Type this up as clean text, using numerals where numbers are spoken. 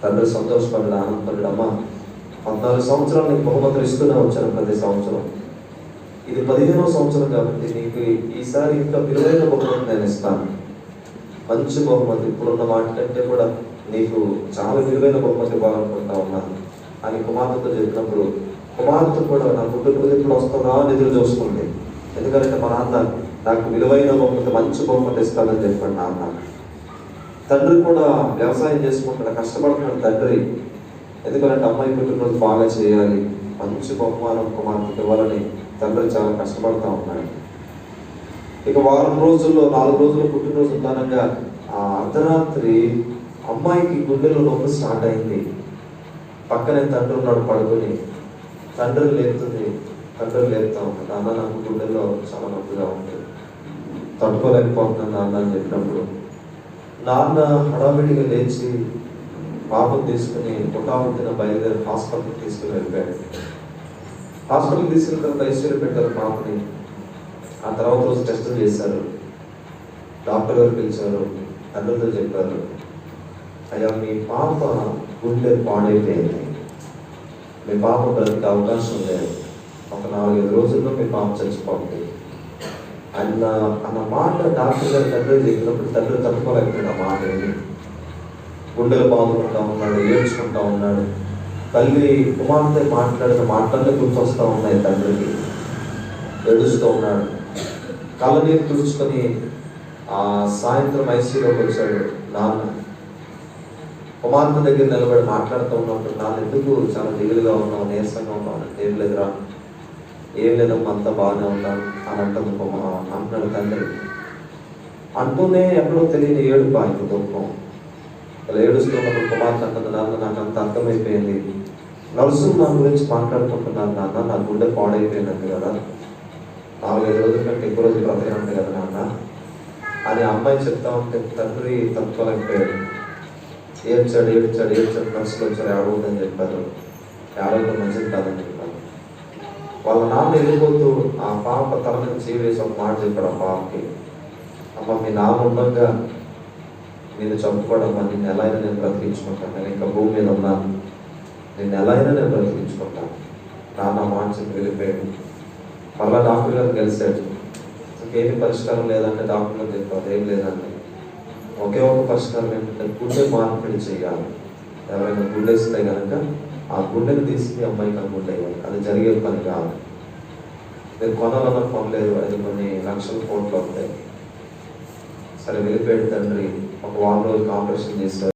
తండ్రి సంతోషపడ్డాడు, ఆనందపడ్డాడు. అమ్మ 14 సంవత్సరాలు నీకు బహుమతులు ఇస్తూనే వచ్చాను ప్రతి సంవత్సరం. ఇది 15వ సంవత్సరం కాబట్టి నీకు ఈసారి ఇంకా విలువైన బహుమతి నేను ఇస్తాను. మంచి బహుమతి, ఇప్పుడున్న వాటి కంటే కూడా నీకు చాలా విలువైన బహుమతి ఇవ్వాలనుకుంటా ఉన్నాను అని కుమార్తెతో చెప్పినప్పుడు, కుమార్తె కూడా నా పుట్టినరోజు ఎప్పుడు వస్తుందా అని ఎదురు చూసుకుంది. ఎందుకంటే మా నాన్న నాకు విలువైన బహుమతి, మంచి బహుమతి ఇస్తానని చెప్పాడు నాన్న. తండ్రి కూడా వ్యవసాయం చేసుకుంటాడు, కష్టపడుతున్నాడు తండ్రి. ఎందుకంటే అమ్మాయి పుట్టినరోజు బాగా చేయాలి, మంచి బహుమానం కుమార్తెకి ఇవ్వాలని తండ్రి చాలా కష్టపడుతూ ఉన్నాడు. ఇక వారం రోజుల్లో 4 రోజులు పుట్టినరోజు ఉందనగా ఆ అర్ధరాత్రి అమ్మాయికి గుండెలో నొప్పి స్టార్ట్ అయింది. పక్కనే తండ్రి ఉన్నాడు పడుకొని. తండ్రి లేపుతుంది, తండ్రి లేపుతా ఉంటాడు. నాన్న నాకు గుండెల్లో చాలా నొప్పిగా ఉంటుంది, తట్టుకోలేకపోతున్నాను నాన్న అని చెప్పినప్పుడు నాన్న హడావిడిగా లేచి పాపను తీసుకుని పుట్టాపుట్టిన బయలుదేరి హాస్పిటల్కి తీసుకుని వెళ్ళిపోయాడు. హాస్పిటల్కి తీసుకున్న తర్వాత ఐసీయూలో పెట్టారు పాపని. ఆ తర్వాత రోజు టెస్టులు చేశారు. డాక్టర్ గారు పిలిచారు, తండ్రితో చెప్పారు, అయ్యా మీ పాప గుండె పాడైపోయింది, మీ పాప బ్రతికే అవకాశం లేదు, ఒక 4-5 రోజుల్లో మీ పాప చచ్చిపోతుంది అన్న మాట డాక్టర్ గారు తండ్రి చెప్పినప్పుడు తండ్రి తట్టుకోలేకపోయాడు. ఆ మాట గుండెలు బాదుకుంటా ఉన్నాడు, ఏడ్చుకుంటా ఉన్నాడు. తల్లి కుమార్తె మాట్లాడిన మాటలన్నీ గుర్తొస్తూ ఉన్నాయి తండ్రికి. ఏడుస్తూ ఉన్నాడు, కళ్ళనీరు తుడుచుకొని ఆ సాయంత్రం ఐసీయూలోకి వచ్చాడు నాన్న. కుమార్తె దగ్గర నిలబడి మాట్లాడుతూ ఉన్నప్పుడు, నాన్న ఎందుకు చాలా దిగులుగా ఉన్నావు, నీరసంగా ఉన్నావు అంటే, ఏం లేదురా, ఏం లేదమ్మా అంతా బాగానే ఉన్నాను అని అంటున్నాడు తండ్రి. అంటూనే ఎక్కడో తెలియని ఏడుపు, ఆయనకు దుఃఖం. అలా ఏడుస్తున్నప్పుడు కుమార్తె అంటుంది, నాన్న నాకు అంత అర్థమైపోయింది, నర్సులు నా గురించి మాట్లాడుకుంటున్నారు నాన్న, నా గుండె పాడైపోయినట్టు కదా, 4-5 రోజుల కంటే ఎక్కువ రోజులు బ్రతకనంటే కదా నాన్న అని అమ్మాయి చెప్తా ఉంటే తండ్రి తట్టుకోలేకపోయాడు. ఏడ్చాడు. నర్సులు వచ్చారు, ఏడవద్దని చెప్పారు, ఏడవడం మంచిది కాదని చెప్పారు. వాళ్ళ నాన్న వెళ్ళిపోతూ ఆ పాప తల మీద చేసి ఒక మాట చెప్పాడు ఆ పాపకి, అమ్మ మీ నాన్న ఉండగా నేను చంపుకోవడమ్మా, నిన్ను ఎలా అయినా నేను బ్రతికించుకుంటాను, నేను ఇంకా భూమి మీద ఉన్నాను, నిన్ను ఎలా అయినా నేను బ్రతికించుకుంటాను నాన్న మాట చెప్పి వెళ్ళిపోయాడు. మళ్ళా డాక్టర్ గారు కలిశాడు. ఇంకేమీ పరిష్కారం లేదంటే డాక్టర్ గారు చెప్పారు, ఏం లేదండి, ఒకే ఒక పరిష్కారం ఏంటంటే గుండె మార్పిడి చేయాలి. ఎవరైనా గుండె ఇస్తే కనుక ఆ గుండెని తీసుకుని అమ్మాయికి ఆ గుండె ఇవ్వాలి. అది జరిగే పని కాదు, మీరు కొనాలన్న కొనలేదు, అది కొన్ని లక్షల కోట్లు అవుతాయి. సరే వెళ్ళిపోయాడు తండ్రి. ఒక వారం రోజులు ఆపరేషన్ చేశారు.